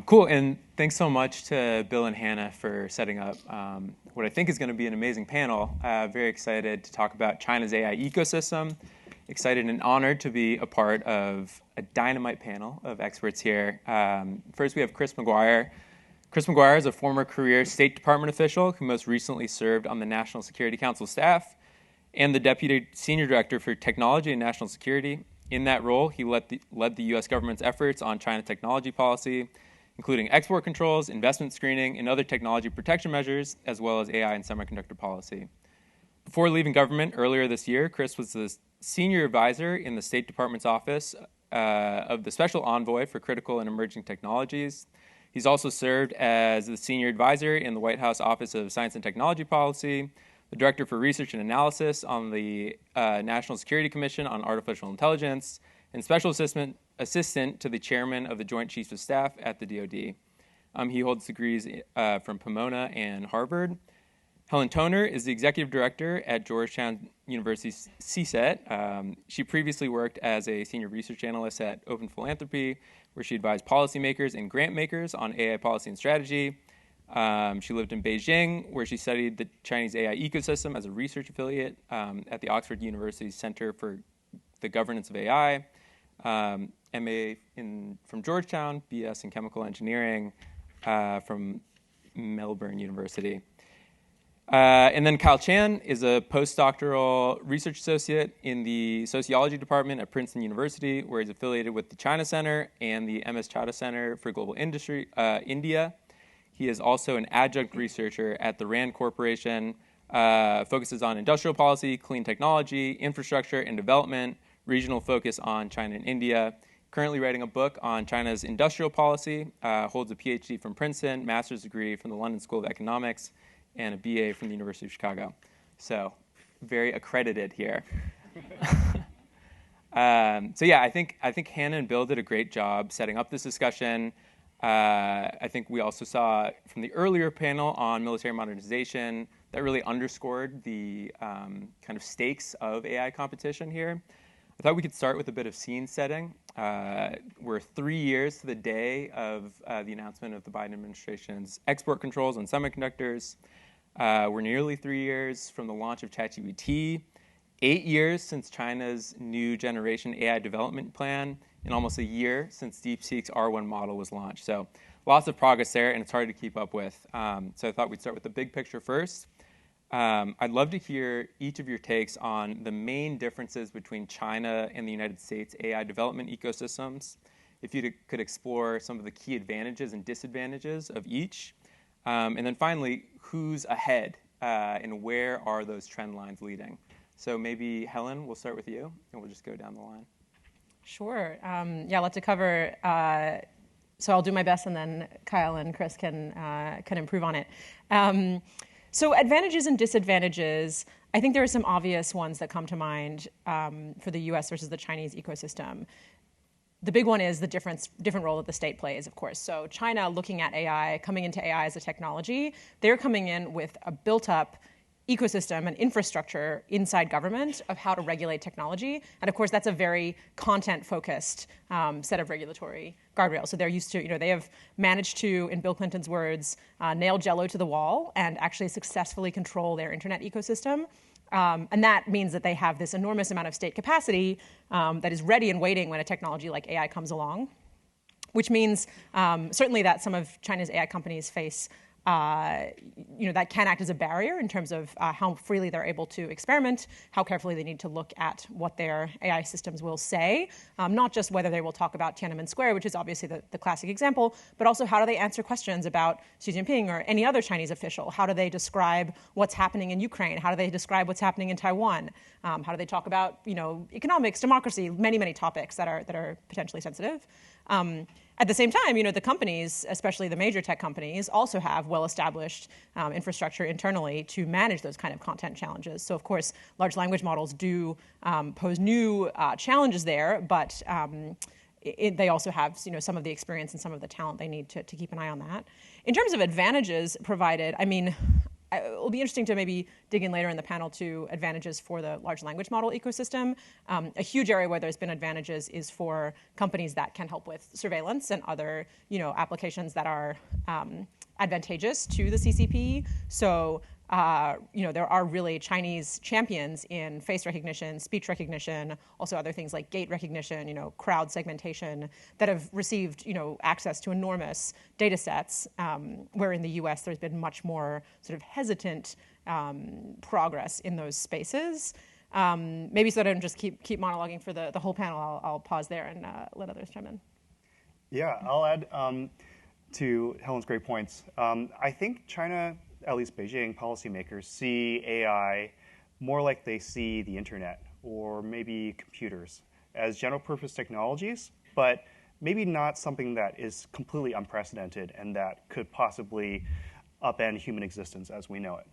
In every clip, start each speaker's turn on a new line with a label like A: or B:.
A: Cool, and thanks so much to Bill and Hannah for setting up what I think is going to be an amazing panel. Very excited to talk about China's AI ecosystem. Excited and honored to be a part of a dynamite panel of experts here. First, we have Chris McGuire. Chris McGuire is a former career State Department official who most recently served on the National Security Council staff and the Deputy Senior Director for Technology and National Security. In that role, he led the U.S. government's efforts on China technology policy, including export controls, investment screening, and other technology protection measures, as well as AI and semiconductor policy. Before leaving government earlier this year, Chris was the senior advisor in the State Department's office of the Special Envoy for Critical and Emerging Technologies. He's also served as the senior advisor in the White House Office of Science and Technology Policy, the Director for Research and Analysis on the National Security Commission on Artificial Intelligence, and Special Assistant to the Chairman of the Joint Chiefs of Staff at the DoD. He holds degrees from Pomona and Harvard. Helen Toner is the Executive Director at Georgetown University CSET. She previously worked as a Senior Research Analyst at Open Philanthropy, where she advised policymakers and grant makers on AI policy and strategy. She lived in Beijing, where she studied the Chinese AI ecosystem as a research affiliate at the Oxford University Center for the Governance of AI, MA from Georgetown, BS in Chemical Engineering from Melbourne University. And then Kyle Chan is a postdoctoral research associate in the sociology department at Princeton University, where he's affiliated with the China Center and the MS Chadha Center for Global Industry, India. He is also an adjunct researcher at the RAND Corporation, focuses on industrial policy, clean technology, infrastructure and development, regional focus on China and India. Currently writing a book on China's industrial policy, holds a PhD from Princeton, master's degree from the London School of Economics, and a BA from the University of Chicago. So very accredited here. So yeah, I think Hannah and Bill did a great job setting up this discussion. I think we also saw from the earlier panel on military modernization that really underscored the kind of stakes of AI competition here. I thought we could start with a bit of scene setting. We're 3 years to the day of the announcement of the Biden administration's export controls on semiconductors. We're nearly 3 years from the launch of ChatGPT, 8 years since China's new generation AI development plan, and almost a year since DeepSeek's R1 model was launched. So lots of progress there, and it's hard to keep up with. So I thought we'd start with the big picture first. I'd love to hear each of your takes on the main differences between China and the United States AI development ecosystems. If you could explore some of the key advantages and disadvantages of each. And then finally, who's ahead and where are those trend lines leading? So maybe, Helen, we'll start with you, and we'll just go down the line.
B: Sure. Yeah, lots to cover. So I'll do my best, and then Kyle and Chris can improve on it. So advantages and disadvantages, I think there are some obvious ones that come to mind for the US versus the Chinese ecosystem. The big one is the different role that the state plays, of course. So China, looking at AI, coming into AI as a technology, they're coming in with a built-up ecosystem and infrastructure inside government of how to regulate technology. And of course, that's a very content-focused set of regulatory guardrails. So they're used to, they have managed to, in Bill Clinton's words, nail Jell-O to the wall and actually successfully control their internet ecosystem. And that means that they have this enormous amount of state capacity that is ready and waiting when a technology like AI comes along, which means certainly that some of China's AI companies face that can act as a barrier in terms of how freely they're able to experiment, how carefully they need to look at what their AI systems will say, not just whether they will talk about Tiananmen Square, which is obviously the classic example, but also how do they answer questions about Xi Jinping or any other Chinese official? How do they describe what's happening in Ukraine? How do they describe what's happening in Taiwan? How do they talk about economics, democracy, many, many topics that are potentially sensitive? At the same time, the companies, especially the major tech companies, also have well-established infrastructure internally to manage those kind of content challenges. So, of course, large language models do pose new challenges there, but they also have some of the experience and some of the talent they need to keep an eye on that. In terms of advantages provided, it'll be interesting to maybe dig in later in the panel to advantages for the large language model ecosystem. A huge area where there's been advantages is for companies that can help with surveillance and other, applications that are advantageous to the CCP. So, there are really Chinese champions in face recognition, speech recognition, also other things like gait recognition, crowd segmentation that have received, access to enormous data sets, where in the US there's been much more sort of hesitant progress in those spaces. Maybe so that I don't just keep monologuing for the whole panel, I'll pause there and let others chime in.
C: Yeah, I'll add to Helen's great points. I think China, at least Beijing policymakers, see AI more like they see the internet or maybe computers as general purpose technologies, but maybe not something that is completely unprecedented and that could possibly upend human existence as we know it.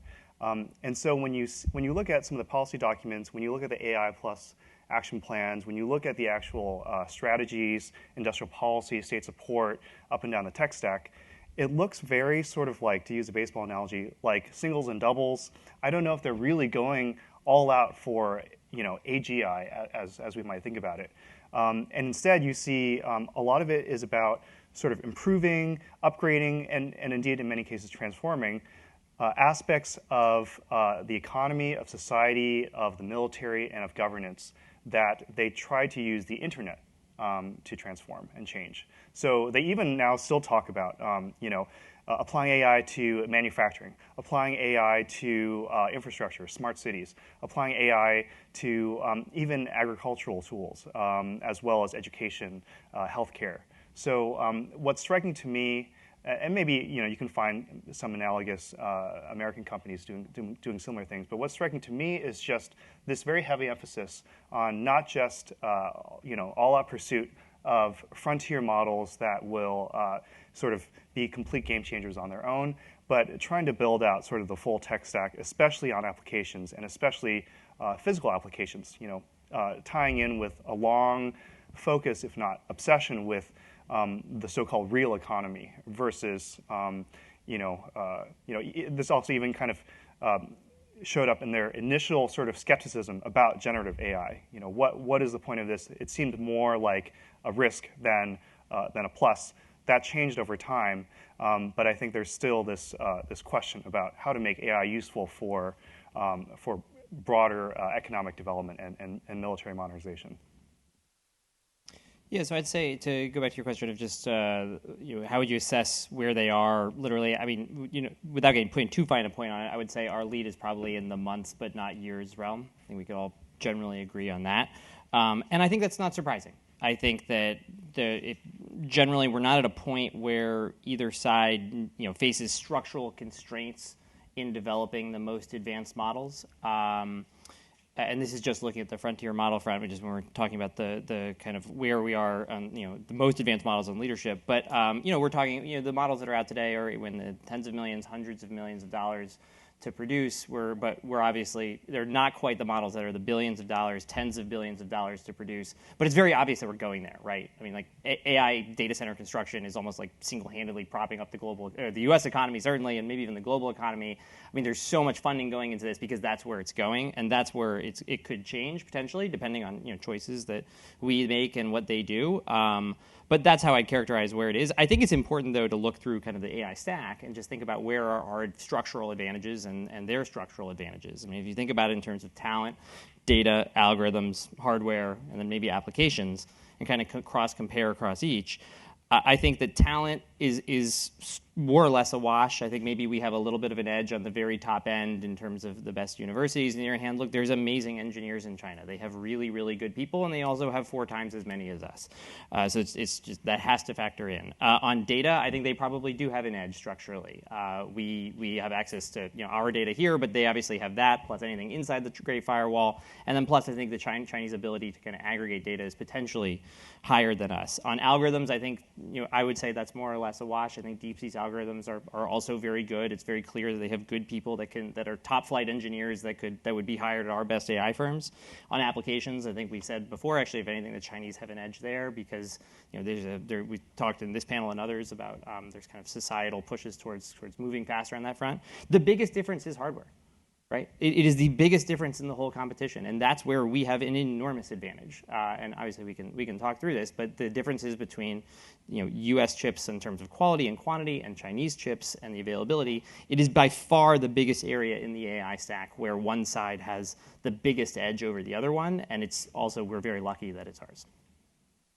C: And so when you look at some of the policy documents, when you look at the AI plus action plans, when you look at the actual strategies, industrial policy, state support, up and down the tech stack, it looks very sort of like, to use a baseball analogy, like singles and doubles. I don't know if they're really going all out for AGI as we might think about it. And instead, you see a lot of it is about sort of improving, upgrading, and indeed in many cases transforming aspects of the economy, of society, of the military, and of governance that they try to use the internet to transform and change. So they even now still talk about, applying AI to manufacturing, applying AI to infrastructure, smart cities, applying AI to even agricultural tools, as well as education, healthcare. So what's striking to me, and maybe you can find some analogous American companies doing similar things, but what's striking to me is just this very heavy emphasis on not just all-out pursuit of frontier models that will sort of be complete game changers on their own, but trying to build out sort of the full tech stack, especially on applications and especially physical applications. Tying in with a long focus, if not obsession, with the so-called real economy versus, this also even kind of showed up in their initial sort of skepticism about generative AI. What is the point of this? It seemed more like a risk than a plus. That changed over time, but I think there's still this question about how to make AI useful for broader economic development and military modernization.
D: Yeah, so I'd say, to go back to your question of just how would you assess where they are literally? I mean, without putting too fine a point on it, I would say our lead is probably in the months but not years realm. I think we could all generally agree on that, and I think that's not surprising. I think that generally we're not at a point where either side faces structural constraints in developing the most advanced models. And this is just looking at the frontier model front, which is when we're talking about the kind of where we are on the most advanced models on leadership. But we're talking the models that are out today are in the tens of millions, hundreds of millions of dollars to produce. But we're obviously they're not quite the models that are the billions of dollars, tens of billions of dollars to produce. But it's very obvious that we're going there, right? I mean, like AI data center construction is almost like single-handedly propping up the U.S. economy certainly, and maybe even the global economy. I mean, there's so much funding going into this because that's where it's going, and that's where it could change potentially depending on choices that we make and what they do. But that's how I'd characterize where it is. I think it's important, though, to look through kind of the AI stack and just think about where are our structural advantages and their structural advantages. I mean, if you think about it in terms of talent, data, algorithms, hardware, and then maybe applications, and kind of cross-compare across each, I think that talent is more or less a wash. I think maybe we have a little bit of an edge on the very top end in terms of the best universities. On the other hand, look, there's amazing engineers in China. They have really, really good people, and they also have 4 times as many as us. So it's just that has to factor in. On data, I think they probably do have an edge structurally. We have access to our data here, but they obviously have that, plus anything inside the Great Firewall. And then plus I think the Chinese ability to kind of aggregate data is potentially higher than us. On algorithms, I think I would say that's more or less across the wash. I think DeepSeek's algorithms are also very good. It's very clear that they have good people that are top flight engineers that would be hired at our best AI firms on applications. I think we said before, actually, if anything, the Chinese have an edge there because we talked in this panel and others about there's kind of societal pushes towards moving faster on that front. The biggest difference is hardware. Right? It is the biggest difference in the whole competition, and that's where we have an enormous advantage. And obviously, we can talk through this, but the differences between U.S. chips in terms of quality and quantity and Chinese chips and the availability, it is by far the biggest area in the AI stack where one side has the biggest edge over the other one, and it's also we're very lucky that it's ours.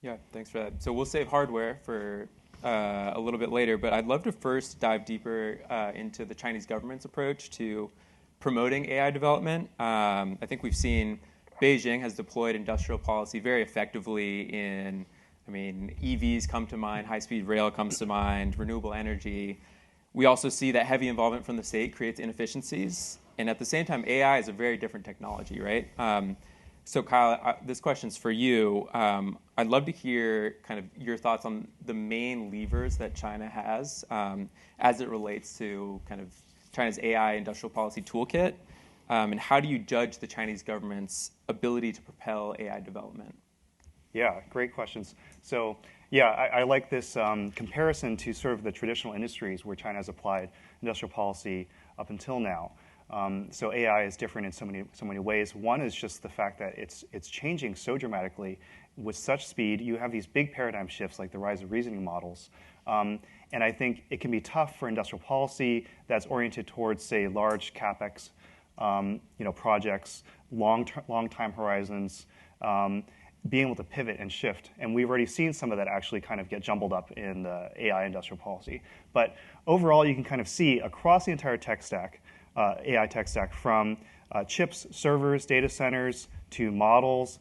A: Yeah, thanks for that. So we'll save hardware for a little bit later, but I'd love to first dive deeper into the Chinese government's approach to promoting AI development. I think we've seen Beijing has deployed industrial policy very effectively in, EVs come to mind, high-speed rail comes to mind, renewable energy. We also see that heavy involvement from the state creates inefficiencies. And at the same time, AI is a very different technology, right? So Kyle, this question's for you. I'd love to hear kind of your thoughts on the main levers that China has as it relates to kind of China's AI industrial policy toolkit, and how do you judge the Chinese government's ability to propel AI development?
C: Yeah, great questions. So yeah, I like this comparison to sort of the traditional industries where China has applied industrial policy up until now. So AI is different in so many ways. One is just the fact that it's changing so dramatically with such speed. You have these big paradigm shifts like the rise of reasoning models. And I think it can be tough for industrial policy that's oriented towards, say, large capex, projects, long time horizons, being able to pivot and shift. And we've already seen some of that actually kind of get jumbled up in the AI industrial policy. But overall, you can kind of see across the entire tech stack, AI tech stack, from chips, servers, data centers, to models,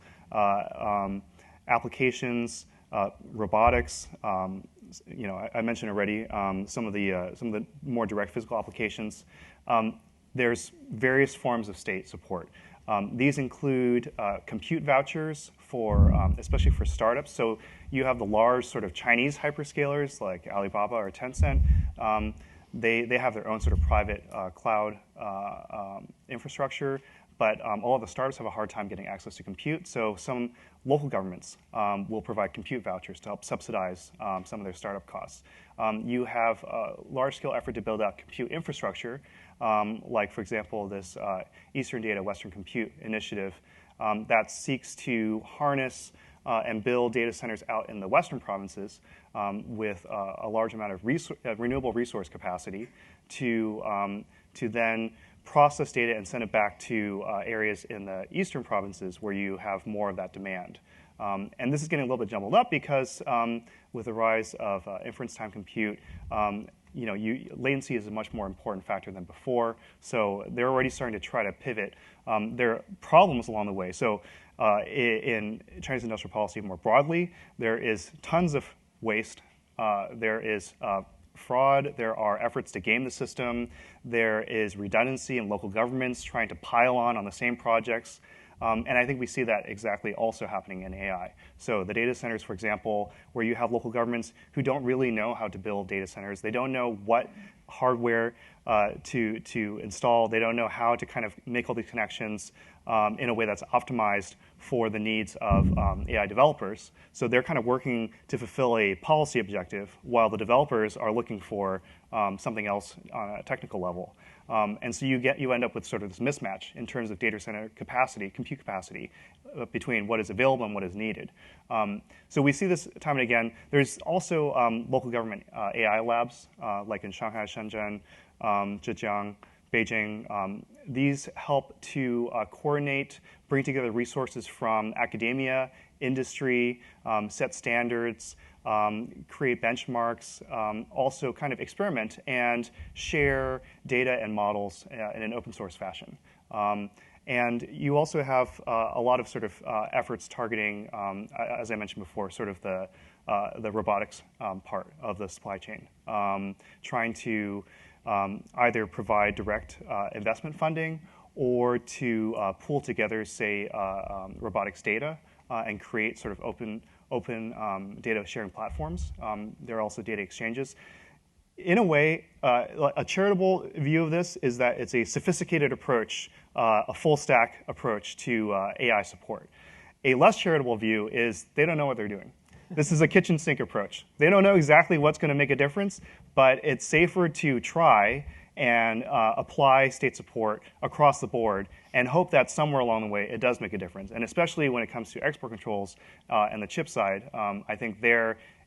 C: applications, robotics. I mentioned already some of the more direct physical applications. There's various forms of state support. These include compute vouchers especially for startups. So you have the large sort of Chinese hyperscalers like Alibaba or Tencent. They have their own sort of private cloud infrastructure, but all of the startups have a hard time getting access to compute. So some local governments will provide compute vouchers to help subsidize some of their startup costs. You have a large-scale effort to build out compute infrastructure, like, for example, this Eastern Data, Western Compute initiative that seeks to harness and build data centers out in the western provinces with a large amount of renewable resource capacity to then process data and send it back to areas in the eastern provinces where you have more of that demand. And this is getting a little bit jumbled up because with the rise of inference time compute, latency is a much more important factor than before. So they're already starting to try to pivot. There are problems along the way. So in Chinese industrial policy more broadly, there is tons of waste. There is fraud. There are efforts to game the system. There is redundancy in local governments trying to pile on the same projects. And I think we see that exactly also happening in AI. So the data centers, for example, where you have local governments who don't really know how to build data centers. They don't know what hardware to install. They don't know how to kind of make all these connections in a way that's optimized for the needs of AI developers. So they're kind of working to fulfill a policy objective while the developers are looking for something else on a technical level. And so you end up with sort of this mismatch in terms of data center capacity, compute capacity, between what is available and what is needed. So we see this time and again. There's also local government AI labs, like in Shanghai, Shenzhen, Zhejiang, Beijing. These help to coordinate, bring together resources from academia, industry, set standards, create benchmarks, also kind of experiment and share data and models in an open source fashion. And you also have a lot of sort of efforts targeting, as I mentioned before, sort of the robotics part of the supply chain, trying to either provide direct investment funding or to pool together, say, robotics data and create sort of open data sharing platforms. There are also data exchanges. In a way, a charitable view of this is that it's a sophisticated approach, a full stack approach to AI support. A less charitable view is they don't know what they're doing. This is a kitchen sink approach. They don't know exactly what's going to make a difference, but it's safer to try and apply state support across the board and hope that somewhere along the way it does make a difference. And especially when it comes to export controls and the chip side, I think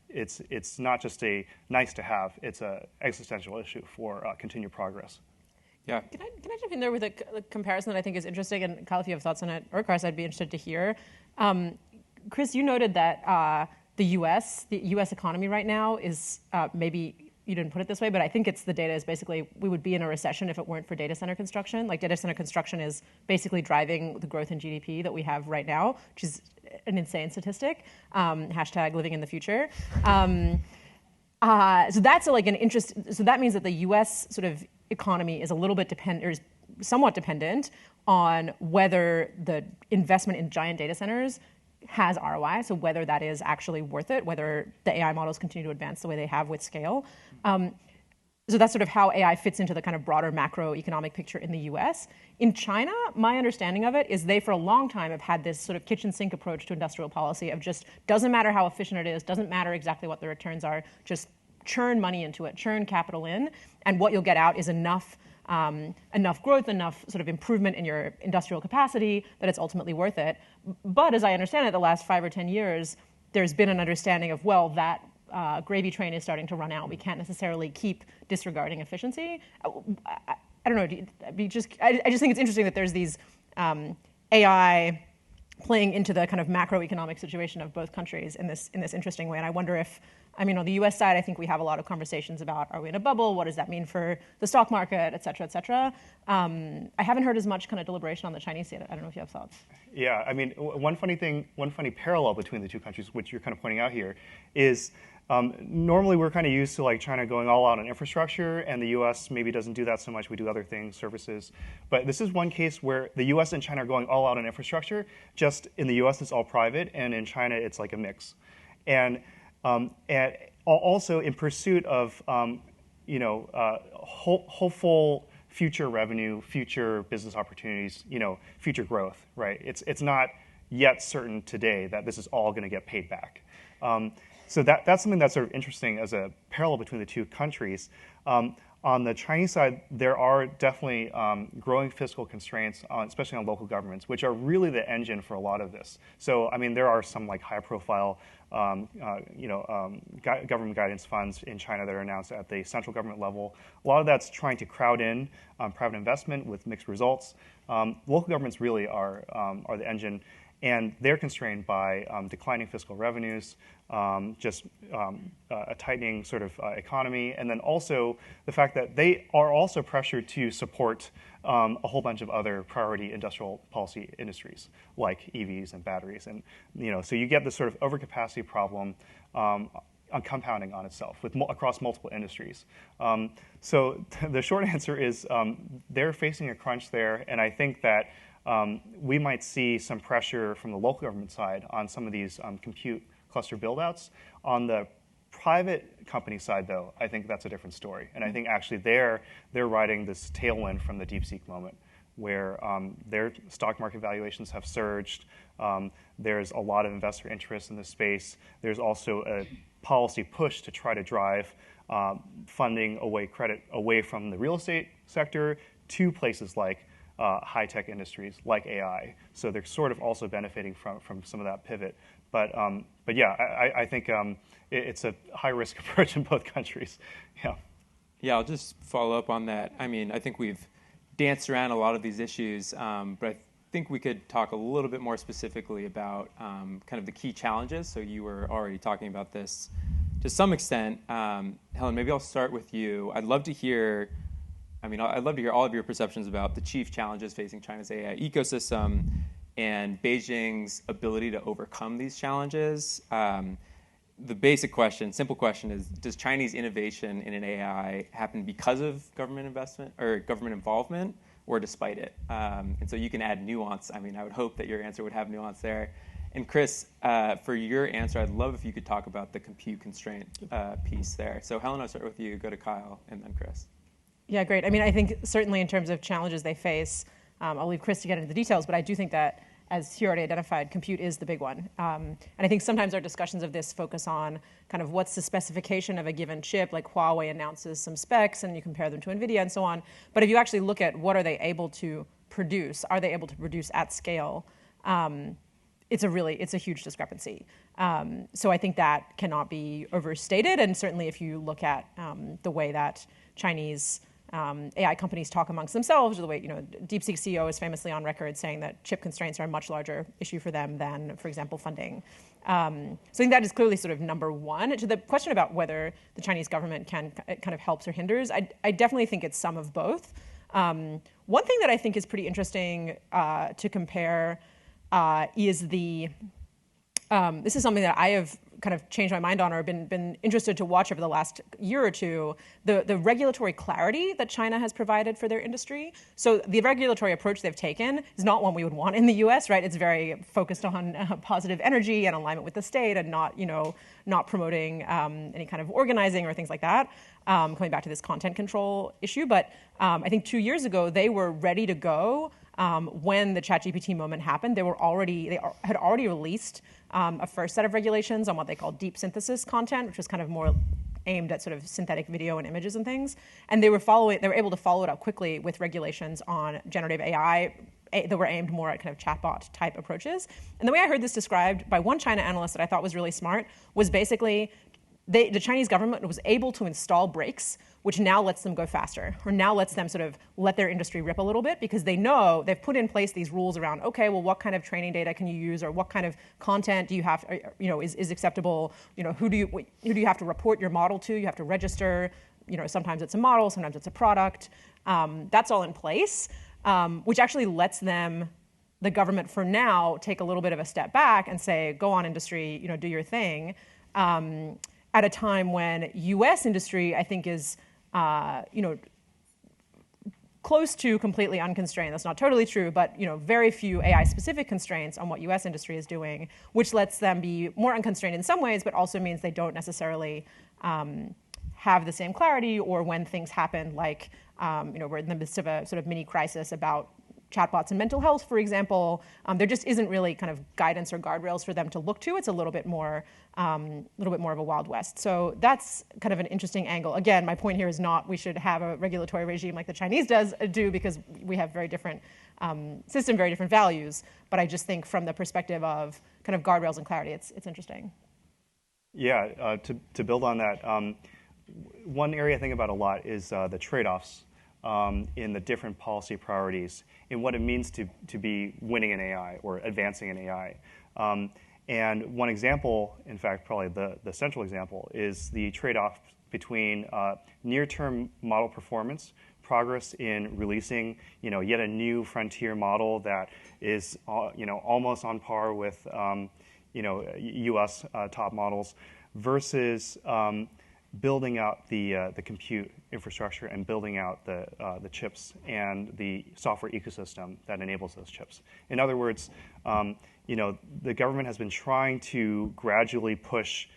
C: it's not just a nice to have, it's an existential issue for continued progress.
A: Yeah.
B: Can I jump in there with a comparison that I think is interesting? And Kyle, if you have thoughts on it, or Chris, I'd be interested to hear. Chris, you noted that the U.S. economy right now is maybe, you didn't put it this way, but I think the data is basically we would be in a recession if it weren't for data center construction. Like data center construction is basically driving the growth in GDP that we have right now, which is an insane statistic. Hashtag living in the future. So that's like an interest. So that means that the U.S. sort of economy is a little bit dependent, or is somewhat dependent on whether the investment in giant data centers has ROI, so whether that is actually worth it, whether the AI models continue to advance the way they have with scale. So that's sort of how AI fits into the kind of broader macroeconomic picture in the US. In China, my understanding of it is they, for a long time, have had this sort of kitchen sink approach to industrial policy of just doesn't matter how efficient it is, doesn't matter exactly what the returns are, just churn money into it, churn capital in, and what you'll get out is enough growth, enough sort of improvement in your industrial capacity that it's ultimately worth it. But as I understand it, the last 5 or 10 years, there's been an understanding of, well, that gravy train is starting to run out. We can't necessarily keep disregarding efficiency. I don't know. I just think it's interesting that there's these AI playing into the kind of macroeconomic situation of both countries in this interesting way. And I wonder if, I mean, on the U.S. side, I think we have a lot of conversations about, are we in a bubble? What does that mean for the stock market, et cetera, et cetera? I haven't heard as much kind of deliberation on the Chinese side. I don't know if you have thoughts.
C: Yeah, I mean, one funny parallel between the two countries, which you're kind of pointing out here, is normally we're kind of used to like China going all out on infrastructure, and the U.S. maybe doesn't do that so much. We do other things, services. But this is one case where the U.S. and China are going all out on infrastructure. Just in the U.S. it's all private, and in China it's like a mix. And also in pursuit of hopeful future revenue, future business opportunities, future growth. Right? It's not yet certain today that this is all going to get paid back. So that's something that's sort of interesting as a parallel between the two countries. On the Chinese side, there are definitely growing fiscal constraints, especially on local governments, which are really the engine for a lot of this. So, I mean, there are some like high-profile, government guidance funds in China that are announced at the central government level. A lot of that's trying to crowd in private investment with mixed results. Local governments really are the engine. And they're constrained by declining fiscal revenues, a tightening sort of economy, and then also the fact that they are also pressured to support a whole bunch of other priority industrial policy industries like EVs and batteries, and so you get this sort of overcapacity problem compounding on itself across multiple industries. So the short answer is they're facing a crunch there, and I think that we might see some pressure from the local government side on some of these compute cluster buildouts. On the private company side, though, I think that's a different story. And I think actually they're riding this tailwind from the DeepSeek moment, where their stock market valuations have surged. There's a lot of investor interest in this space. There's also a policy push to try to drive funding credit away from the real estate sector to places like high-tech industries like AI. So they're sort of also benefiting from some of that pivot. But yeah, I think it's a high-risk approach in both countries. Yeah.
A: Yeah, I'll just follow up on that. I mean, I think we've danced around a lot of these issues, but I think we could talk a little bit more specifically about kind of the key challenges. So you were already talking about this to some extent. Helen, maybe I'll start with you. I'd love to hear all of your perceptions about the chief challenges facing China's AI ecosystem and Beijing's ability to overcome these challenges. The basic question, simple question is, does Chinese innovation in an AI happen because of government investment or government involvement or despite it? And so you can add nuance. I mean, I would hope that your answer would have nuance there. And Chris, for your answer, I'd love if you could talk about the compute constraint piece there. So Helen, I'll start with you, go to Kyle, and then Chris.
B: Yeah, great. I mean, I think certainly in terms of challenges they face, I'll leave Chris to get into the details, but I do think that, as he already identified, compute is the big one. And I think sometimes our discussions of this focus on kind of what's the specification of a given chip, like Huawei announces some specs and you compare them to NVIDIA and so on. But if you actually look at what are they able to produce, are they able to produce at scale, it's a huge discrepancy. So I think that cannot be overstated. And certainly if you look at the way that Chinese AI companies talk amongst themselves, or the way, DeepSeek CEO is famously on record saying that chip constraints are a much larger issue for them than, for example, funding. So I think that is clearly sort of number one. To the question about whether the Chinese government kind of helps or hinders, I definitely think it's some of both. One thing that I think is pretty interesting to compare is this is something that I have kind of changed my mind on or been interested to watch over the last year or two, the regulatory clarity that China has provided for their industry. So the regulatory approach they've taken is not one we would want in the US, right? It's very focused on positive energy and alignment with the state and not promoting any kind of organizing or things like that. Coming back to this content control issue. But I think 2 years ago, they were ready to go when the ChatGPT moment happened. They had already released a first set of regulations on what they call deep synthesis content, which was kind of more aimed at sort of synthetic video and images and things. And they were able to follow it up quickly with regulations on generative AI that were aimed more at kind of chatbot type approaches. And the way I heard this described by one China analyst that I thought was really smart was basically the Chinese government was able to install brakes, which now lets them go faster, or now lets them sort of let their industry rip a little bit, because they know they've put in place these rules around, okay, well, what kind of training data can you use, or what kind of content do you have, is acceptable? Who do you have to report your model to? You have to register. Sometimes it's a model, sometimes it's a product. That's all in place, which actually lets the government, for now, take a little bit of a step back and say, go on, industry, do your thing. At a time when U.S. industry, I think, is close to completely unconstrained. That's not totally true, but very few AI-specific constraints on what U.S. industry is doing, which lets them be more unconstrained in some ways, but also means they don't necessarily have the same clarity, or when things happen, like we're in the midst of a sort of mini crisis about chatbots and mental health, for example, there just isn't really kind of guidance or guardrails for them to look to. It's a little bit more of a Wild West. So that's kind of an interesting angle. Again, my point here is not we should have a regulatory regime like the Chinese do, because we have very different system, very different values. But I just think from the perspective of kind of guardrails and clarity, it's interesting.
C: Yeah, to build on that, one area I think about a lot is the trade-offs in the different policy priorities and what it means to be winning in AI or advancing in AI. And one example, in fact, probably the central example, is the trade-off between near-term model performance, progress in releasing yet a new frontier model that is almost on par with U.S. top models, versus building out the compute infrastructure and building out the chips and the software ecosystem that enables those chips. In other words, the government has been trying to gradually push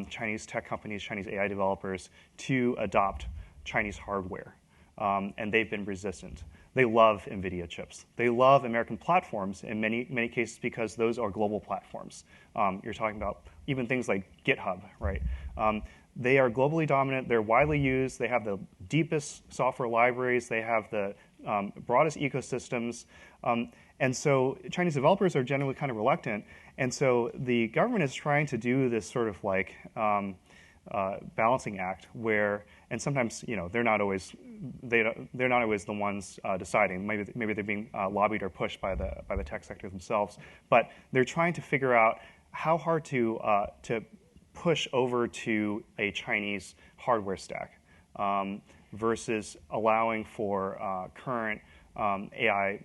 C: Chinese tech companies, Chinese AI developers to adopt Chinese hardware, and they've been resistant. They love NVIDIA chips. They love American platforms in many cases because those are global platforms. You're talking about even things like GitHub, right? They are globally dominant. They're widely used. They have the deepest software libraries. They have the broadest ecosystems. And so Chinese developers are generally kind of reluctant. And so the government is trying to do this sort of like balancing act where, and sometimes they're not always the ones deciding. Maybe they're being lobbied or pushed by the tech sector themselves. But they're trying to figure out how hard to push over to a Chinese hardware stack versus allowing for current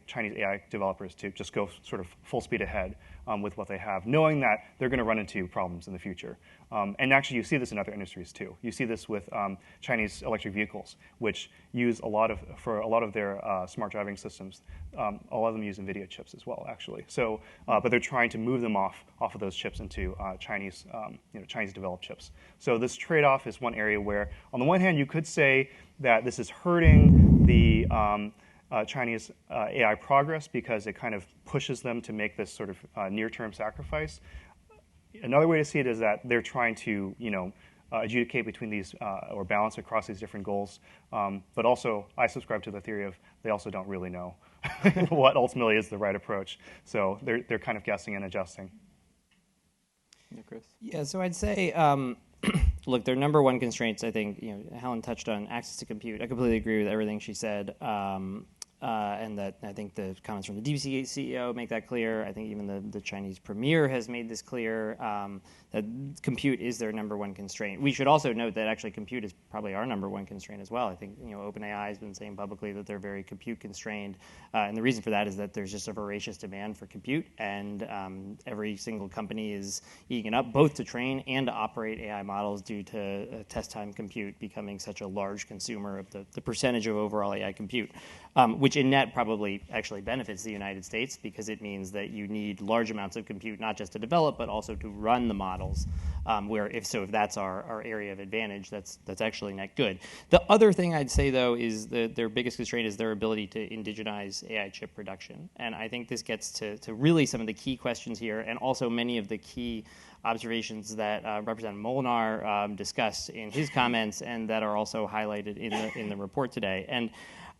C: Chinese AI developers to just go sort of full speed ahead with what they have, knowing that they're going to run into problems in the future. And actually, you see this in other industries too. You see this with Chinese electric vehicles, which use for a lot of their smart driving systems. A lot of them use NVIDIA chips as well, actually. So, but they're trying to move them off of those chips into Chinese developed chips. So this trade-off is one area where, on the one hand, you could say that this is hurting the Chinese AI progress because it kind of pushes them to make this sort of near-term sacrifice. Another way to see it is that they're trying to, adjudicate between these or balance across these different goals. But also, I subscribe to the theory of they also don't really know what ultimately is the right approach. So they're kind of guessing and adjusting.
A: Yeah, Chris.
D: Yeah, so I'd say, look, their number one constraints, I think, Helen touched on access to compute. I completely agree with everything she said. And that I think the comments from the DeepSeek CEO make that clear. I think even the Chinese premier has made this clear, that compute is their number one constraint. We should also note that actually compute is probably our number one constraint as well. I think OpenAI has been saying publicly that they're very compute constrained. And the reason for that is that there's just a voracious demand for compute, and every single company is eating it up, both to train and to operate AI models due to test time compute becoming such a large consumer of the percentage of overall AI compute. Which in net probably actually benefits the United States because it means that you need large amounts of compute, not just to develop, but also to run the models, where if that's our area of advantage, that's actually net good. The other thing I'd say, though, is that their biggest constraint is their ability to indigenize AI chip production. And I think this gets to really some of the key questions here, and also many of the key observations that Representative Molinar discussed in his comments and that are also highlighted in the report today. And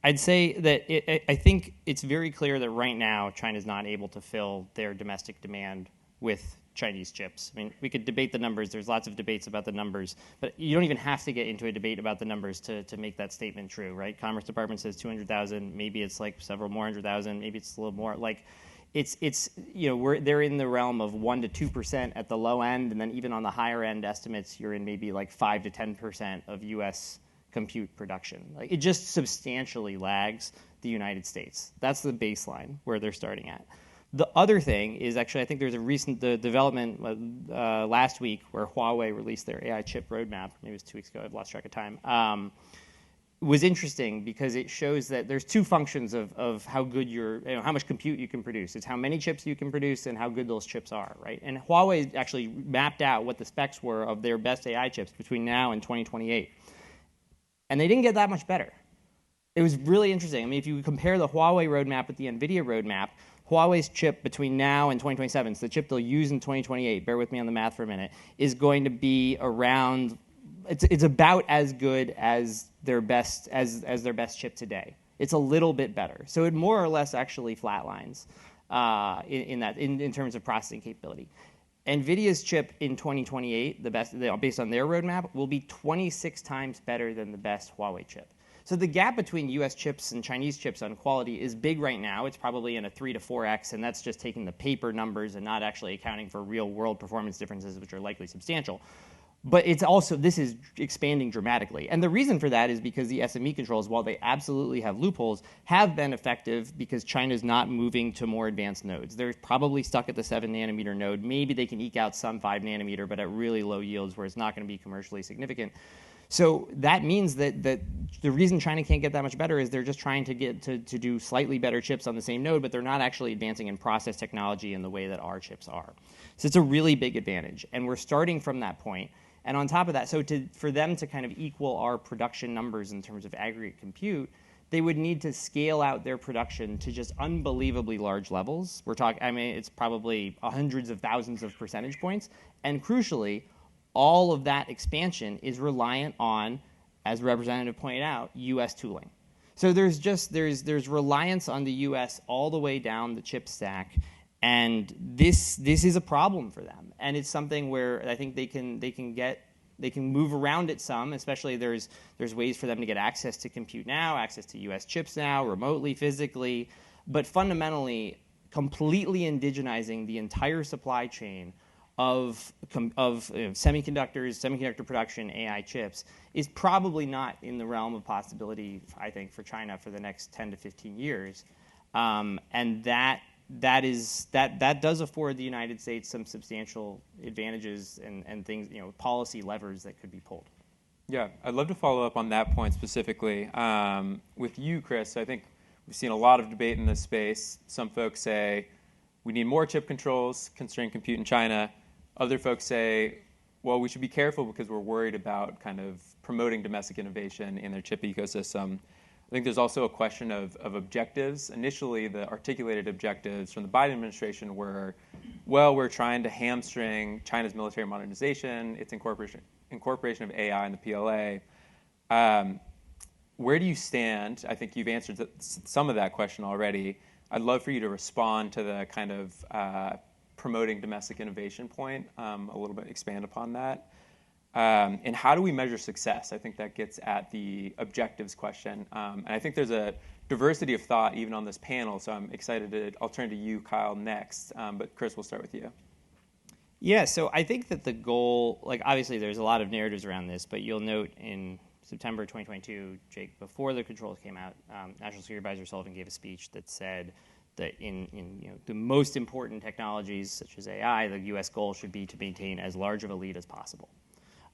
D: I'd say that I think it's very clear that right now China's not able to fill their domestic demand with Chinese chips. I mean, we could debate the numbers. There's lots of debates about the numbers, but you don't even have to get into a debate about the numbers to make that statement true, right? Commerce Department says 200,000. Maybe it's like several more 100,000. Maybe it's a little more. Like, they're in the realm of 1% to 2% at the low end, and then even on the higher end estimates, you're in maybe like 5 to 10% of U.S. compute production. Like, it just substantially lags the United States. That's the baseline where they're starting at. The other thing is actually, I think there's a recent development last week where Huawei released their AI chip roadmap. Maybe it was 2 weeks ago. I've lost track of time. Was interesting because it shows that there's two functions of how good how much compute you can produce. It's how many chips you can produce and how good those chips are, right? And Huawei actually mapped out what the specs were of their best AI chips between now and 2028. And they didn't get that much better. It was really interesting. I mean, if you compare the Huawei roadmap with the NVIDIA roadmap, Huawei's chip between now and 2027, so the chip they'll use in 2028, bear with me on the math for a minute, is going to be around, it's about as good as their best their best chip today. It's a little bit better. So it more or less actually flatlines in terms of processing capability. NVIDIA's chip in 2028, based on their roadmap, will be 26 times better than the best Huawei chip. So the gap between US chips and Chinese chips on quality is big right now. It's probably in a 3 to 4x, and that's just taking the paper numbers and not actually accounting for real world performance differences, which are likely substantial. But this is expanding dramatically. And the reason for that is because the SME controls, while they absolutely have loopholes, have been effective because China's not moving to more advanced nodes. They're probably stuck at the 7 nanometer node. Maybe they can eke out some 5 nanometer, but at really low yields where it's not going to be commercially significant. So that means that the reason China can't get that much better is they're just trying to get to do slightly better chips on the same node, but they're not actually advancing in process technology in the way that our chips are. So it's a really big advantage. And we're starting from that point. And on top of that, for them to kind of equal our production numbers in terms of aggregate compute, they would need to scale out their production to just unbelievably large levels. It's probably hundreds of thousands of percentage points. And crucially, all of that expansion is reliant on, as the representative pointed out, U.S. tooling. So there's reliance on the U.S. all the way down the chip stack. And this is a problem for them, and it's something where I think they can move around it some. Especially there's ways for them to get access to compute now, access to U.S. chips now, remotely, physically, but fundamentally, completely indigenizing the entire supply chain semiconductors, semiconductor production, AI chips is probably not in the realm of possibility, I think, for China for the next 10 to 15 years. And that does afford the United States some substantial advantages and things, policy levers that could be pulled.
A: Yeah, I'd love to follow up on that point specifically. With you, Chris, I think we've seen a lot of debate in this space. Some folks say we need more chip controls, constrain compute in China. Other folks say, well, we should be careful because we're worried about kind of promoting domestic innovation in their chip ecosystem. I think there's also a question of objectives. Initially, the articulated objectives from the Biden administration were, well, we're trying to hamstring China's military modernization, its incorporation of AI in the PLA. Where do you stand? I think you've answered some of that question already. I'd love for you to respond to the kind of promoting domestic innovation point, a little bit expand upon that. And how do we measure success? I think that gets at the objectives question. And I think there's a diversity of thought even on this panel, so I'm excited I'll turn to you, Kyle, next. But Chris, we'll start with you.
D: Yeah, so I think that the goal, obviously there's a lot of narratives around this, but you'll note in September 2022, Jake, before the controls came out, National Security Advisor Sullivan gave a speech that said that in the most important technologies such as AI, the U.S. goal should be to maintain as large of a lead as possible.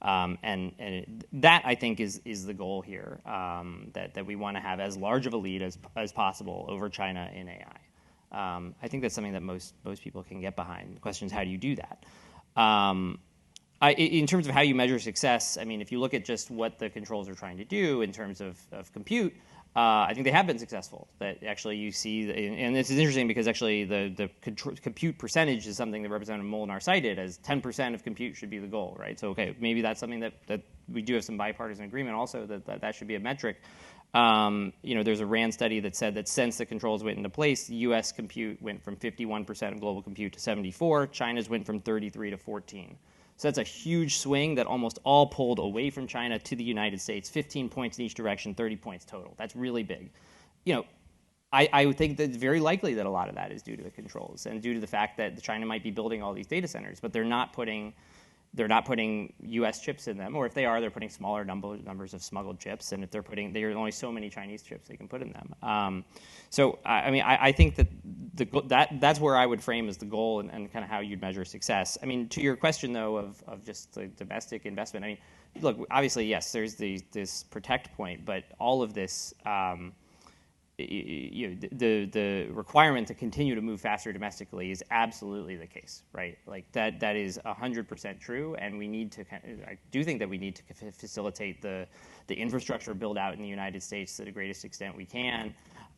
D: That I think is the goal here, that we want to have as large of a lead as possible over China in AI. I think that's something that most people can get behind. The question is, how do you do that? In terms of how you measure success, I mean, if you look at just what the controls are trying to do in terms of compute, I think they have been successful. That actually you see, and this is interesting because actually the compute percentage is something that Representative Molinar cited as 10% of compute should be the goal, right? So okay, maybe that's something that we do have some bipartisan agreement also that should be a metric. There's a RAND study that said that since the controls went into place, U.S. compute went from 51% of global compute to 74%. China's went from 33% to 14%. So that's a huge swing that almost all pulled away from China to the United States, 15 points in each direction, 30 points total. That's really big. I would think that it's very likely that a lot of that is due to the controls and due to the fact that China might be building all these data centers, but they're not putting U.S. chips in them, or if they are, they're putting smaller numbers of smuggled chips, and if there are only so many Chinese chips they can put in them. So I think that's where I would frame as the goal and kind of how you'd measure success. I mean, to your question though of just the domestic investment, I mean, look, obviously yes, there's this protect point, but all of this. The requirement to continue to move faster domestically is absolutely the case, right? Like that is 100% true, and we need to. I do think that we need to facilitate the infrastructure build out in the United States to the greatest extent we can.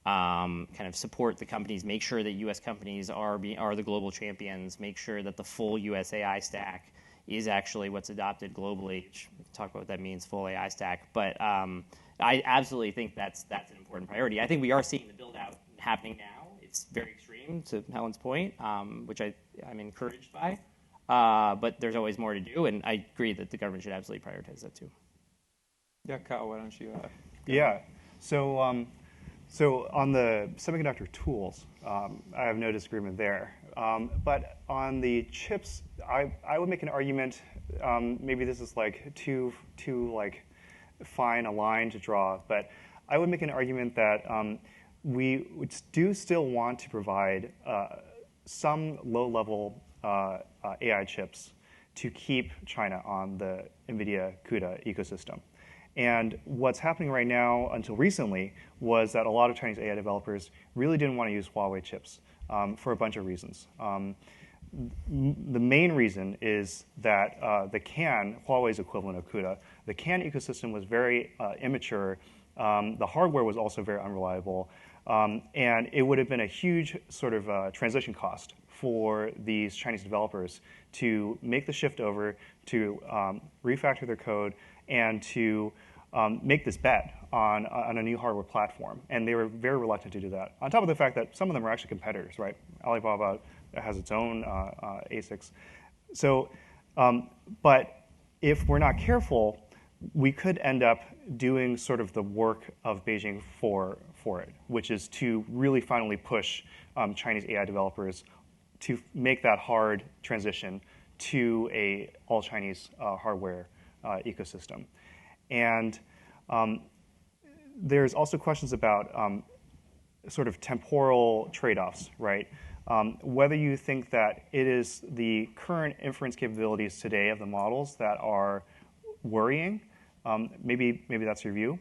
D: Kind of support the companies, make sure that U.S. companies are the global champions, make sure that the full U.S. AI stack is actually what's adopted globally. We can talk about what that means, full AI stack, but. I absolutely think that's an important priority. I think we are seeing the build-out happening now. It's very extreme, to Helen's point, which I'm encouraged by. But there's always more to do, and I agree that the government should absolutely prioritize that too.
A: Yeah, Kyle, why don't you?
C: Yeah. So on the semiconductor tools, I have no disagreement there. But on the chips, I would make an argument. Maybe this is too fine a line to draw, but I would make an argument that we do still want to provide some low-level AI chips to keep China on the NVIDIA CUDA ecosystem. And what's happening right now, until recently, was that a lot of Chinese AI developers really didn't want to use Huawei chips for a bunch of reasons. The main reason is that the CAN, Huawei's equivalent of CUDA, the CAN ecosystem was very immature. The hardware was also very unreliable. And it would have been a huge sort of transition cost for these Chinese developers to make the shift over, to refactor their code, and to make this bet on a new hardware platform. And they were very reluctant to do that. On top of the fact that some of them are actually competitors, right? Alibaba has its own ASICs. So, but if we're not careful, we could end up doing sort of the work of Beijing for it, which is to really finally push Chinese AI developers to make that hard transition to a all Chinese hardware ecosystem. And there's also questions about sort of temporal trade-offs, right? Whether you think that it is the current inference capabilities today of the models that are worrying, maybe that's your view.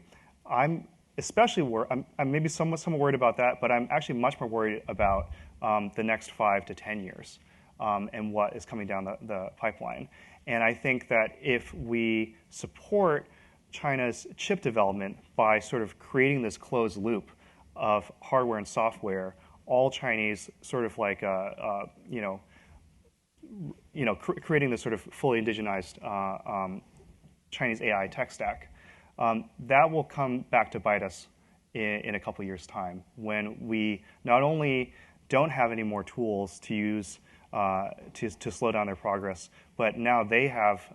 C: I'm especially worried. I'm maybe somewhat worried about that, but I'm actually much more worried about the next 5 to 10 years and what is coming down the pipeline. And I think that if we support China's chip development by sort of creating this closed loop of hardware and software, all Chinese, sort of like creating this sort of fully indigenized Chinese AI tech stack, that will come back to bite us in a couple years' time, when we not only don't have any more tools to use to slow down their progress, but now they have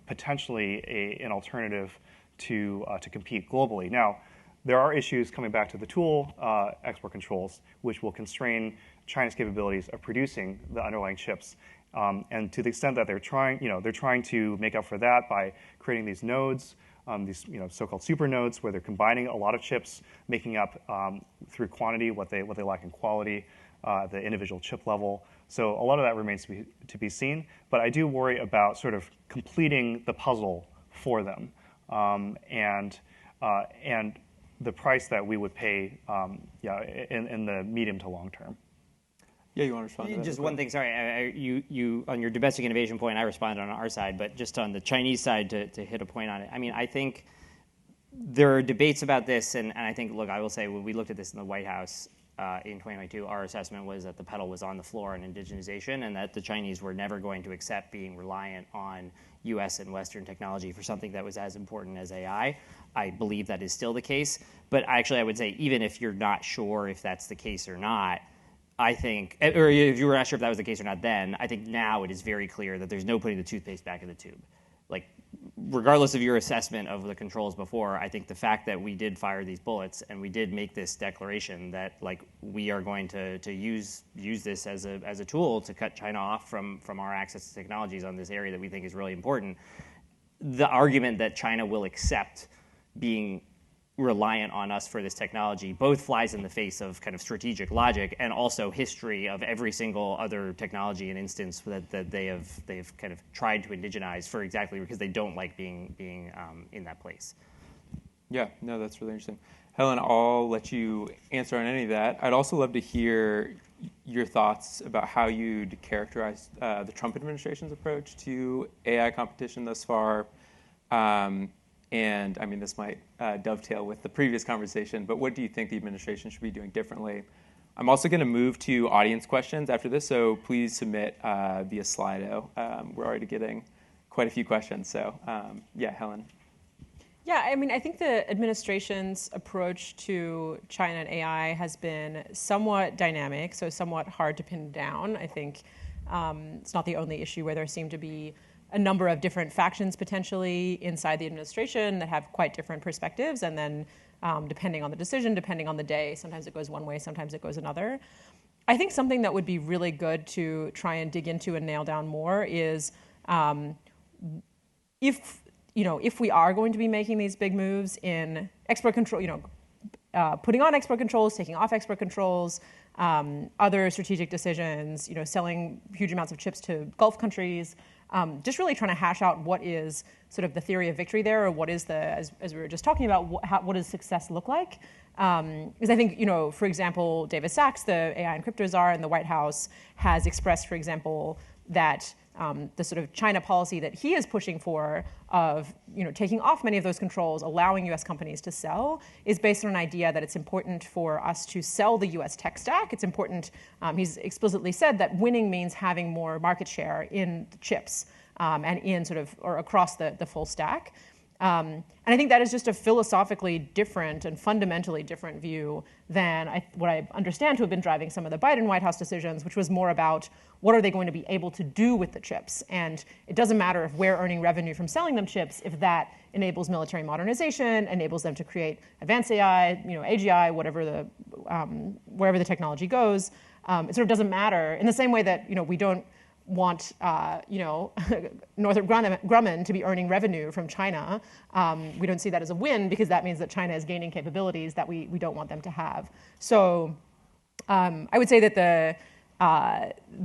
C: potentially an alternative to compete globally. Now, there are issues coming back to the tool export controls, which will constrain China's capabilities of producing the underlying chips. And to the extent that they're trying to make up for that by creating these nodes, these so-called super nodes, where they're combining a lot of chips, making up through quantity what they lack in quality, the individual chip level. So a lot of that remains to be seen. But I do worry about sort of completing the puzzle for them, and the price that we would pay, in the medium to long term.
A: Yeah, you want to respond to that?
D: Just one thing, sorry. You on your domestic innovation point, I responded on our side, but just on the Chinese side to hit a point on it. I mean, I think there are debates about this, and I think, look, I will say, when we looked at this in the White House in 2022, our assessment was that the pedal was on the floor on indigenization, and that the Chinese were never going to accept being reliant on US and Western technology for something that was as important as AI. I believe that is still the case. But actually, I would say, even if you're not sure if that's the case or not, I think, or if you were not sure if that was the case or not then, I think now it is very clear that there's no putting the toothpaste back in the tube. Like, regardless of your assessment of the controls before, I think the fact that we did fire these bullets and we did make this declaration that, like, we are going to use this as a tool to cut China off from our access to technologies on this area that we think is really important. The argument that China will accept being reliant on us for this technology both flies in the face of kind of strategic logic and also history of every single other technology and instance that they've kind of tried to indigenize for exactly because they don't like being in that place.
A: Yeah, no, that's really interesting. Helen, I'll let you answer on any of that. I'd also love to hear your thoughts about how you'd characterize the Trump administration's approach to AI competition thus far. And I mean, this might dovetail with the previous conversation, but what do you think the administration should be doing differently? I'm also going to move to audience questions after this, so please submit via Slido. We're already getting quite a few questions, so yeah, Helen.
B: Yeah, I mean, I think the administration's approach to China and AI has been somewhat dynamic, so somewhat hard to pin down. I think it's not the only issue where there seem to be a number of different factions potentially inside the administration that have quite different perspectives, and then depending on the decision, depending on the day, sometimes it goes one way, sometimes it goes another. I think something that would be really good to try and dig into and nail down more is if we are going to be making these big moves in export control, putting on export controls, taking off export controls, other strategic decisions, selling huge amounts of chips to Gulf countries, just really trying to hash out what is sort of the theory of victory there, or what is as we were just talking about, what does success look like? Because I think, for example, David Sachs, the AI and crypto czar in the White House, has expressed, for example, that the sort of China policy that he is pushing for of taking off many of those controls, allowing U.S. companies to sell, is based on an idea that it's important for us to sell the U.S. tech stack. It's important. He's explicitly said that winning means having more market share in the chips and in sort of or across the full stack. And I think that is just a philosophically different and fundamentally different view than what I understand to have been driving some of the Biden White House decisions, which was more about what are they going to be able to do with the chips. And it doesn't matter if we're earning revenue from selling them chips, if that enables military modernization, enables them to create advanced AI, AGI, wherever the technology goes. It sort of doesn't matter. In the same way that we don't want Northrop Grumman to be earning revenue from China. We don't see that as a win because that means that China is gaining capabilities that we don't want them to have. So I would say that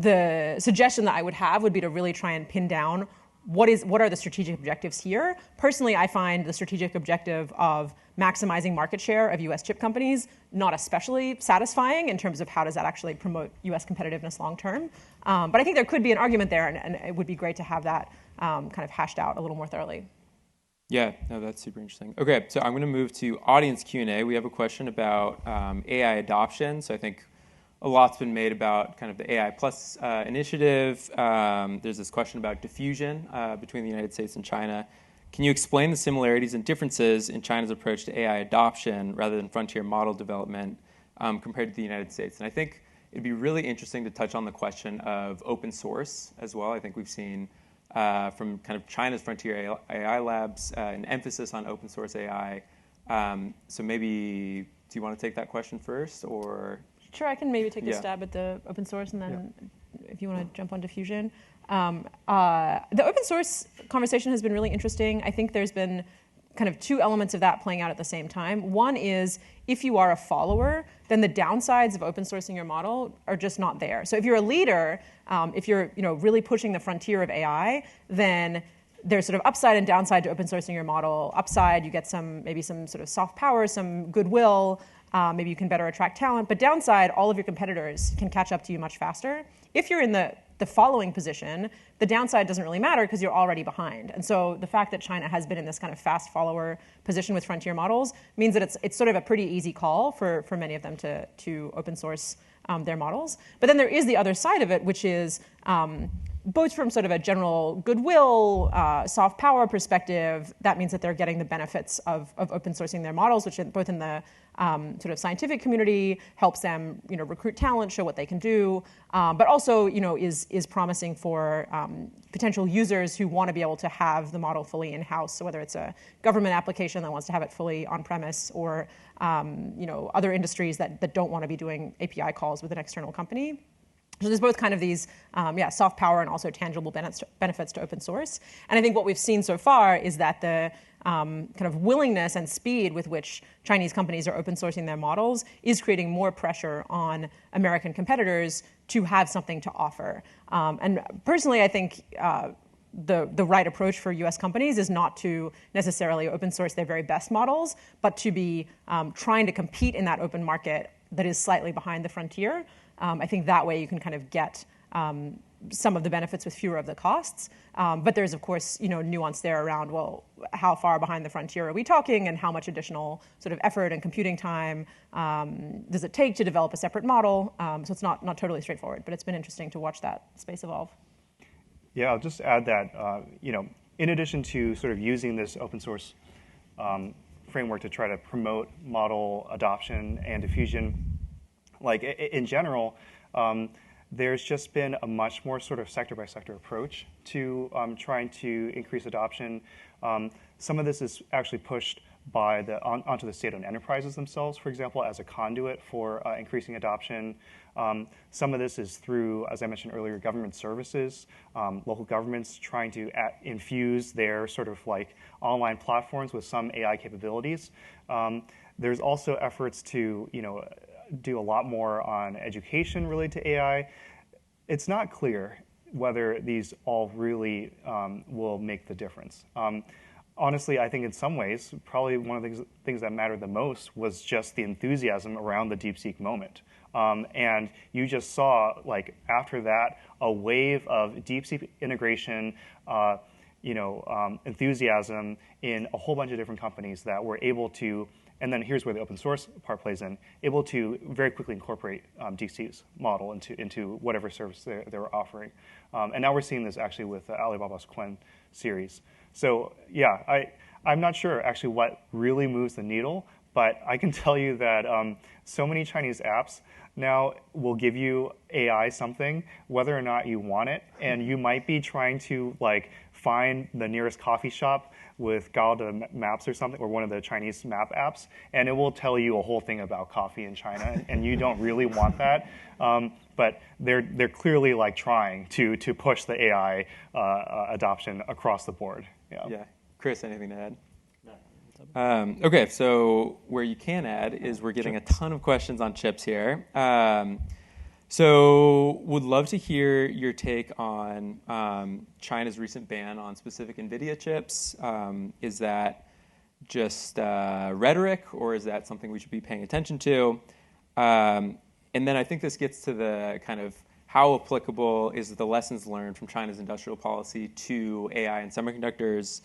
B: the suggestion that I would have would be to really try and pin down what are the strategic objectives here. Personally, I find the strategic objective of maximizing market share of U.S. chip companies not especially satisfying in terms of how does that actually promote U.S. competitiveness long term. But I think there could be an argument there, and it would be great to have that kind of hashed out a little more thoroughly.
A: Yeah, no, that's super interesting. Okay, so I'm going to move to audience Q&A. We have a question about AI adoption. So I think a lot's been made about kind of the AI Plus initiative. There's this question about diffusion between the United States and China. Can you explain the similarities and differences in China's approach to AI adoption rather than frontier model development compared to the United States? And I think it'd be really interesting to touch on the question of open source as well. I think we've seen from kind of China's frontier AI labs an emphasis on open source AI. So maybe, do you want to take that question first, or?
B: Sure, I can maybe take a stab at the open source, and then if you want to jump on diffusion. The open source conversation has been really interesting. I think there's been kind of two elements of that playing out at the same time. One is if you are a follower, then the downsides of open sourcing your model are just not there. So if you're a leader, if you're really pushing the frontier of AI, then there's sort of upside and downside to open sourcing your model. Upside, you get maybe some sort of soft power, some goodwill. Maybe you can better attract talent. But downside, all of your competitors can catch up to you much faster. If you're in the following position, the downside doesn't really matter because you're already behind. And so the fact that China has been in this kind of fast follower position with frontier models means that it's sort of a pretty easy call for many of them to open source their models. But then there is the other side of it, which is both from sort of a general goodwill, soft power perspective, that means that they're getting the benefits of open sourcing their models, which both in the sort of scientific community helps them recruit talent, show what they can do, but also is promising for potential users who want to be able to have the model fully in-house. So whether it's a government application that wants to have it fully on-premise, or other industries that don't want to be doing API calls with an external company. So there's both kind of these soft power and also tangible benefits to open source. And I think what we've seen so far is that the kind of willingness and speed with which Chinese companies are open sourcing their models is creating more pressure on American competitors to have something to offer. And personally, I think the right approach for US companies is not to necessarily open source their very best models, but to be trying to compete in that open market that is slightly behind the frontier. I think that way you can kind of get some of the benefits with fewer of the costs. But there's, of course, nuance there around, well, how far behind the frontier are we talking, and how much additional sort of effort and computing time does it take to develop a separate model? So it's not totally straightforward, but it's been interesting to watch that space evolve.
C: Yeah, I'll just add that, in addition to sort of using this open source framework to try to promote model adoption and diffusion, like in general, there's just been a much more sort of sector-by-sector approach to trying to increase adoption. Some of this is actually pushed by onto the state-owned enterprises themselves, for example, as a conduit for increasing adoption. Some of this is through, as I mentioned earlier, government services, local governments trying to infuse their sort of like online platforms with some AI capabilities. There's also efforts to, do a lot more on education related to AI. It's not clear whether these all really will make the difference. Honestly, I think in some ways, probably one of the things that mattered the most was just the enthusiasm around the DeepSeek moment. And you just saw, like, after that, a wave of DeepSeek integration, enthusiasm in a whole bunch of different companies that were able to. And then here's where the open source part plays in, able to very quickly incorporate DeepSeek's model into whatever service they were offering. And now we're seeing this actually with Alibaba's Qwen series. So yeah, I'm not sure actually what really moves the needle, but I can tell you that so many Chinese apps now will give you AI something, whether or not you want it, and you might be trying to like find the nearest coffee shop with Gaode Maps or something, or one of the Chinese map apps, and it will tell you a whole thing about coffee in China, and you don't really want that. but they're clearly like trying to push the AI adoption across the board.
A: Yeah. Chris, anything to add? Okay, so where you can add is we're getting a ton of questions on chips here. So would love to hear your take on China's recent ban on specific NVIDIA chips. Is that just rhetoric, or is that something we should be paying attention to? And then I think this gets to the kind of how applicable is the lessons learned from China's industrial policy to AI and semiconductors.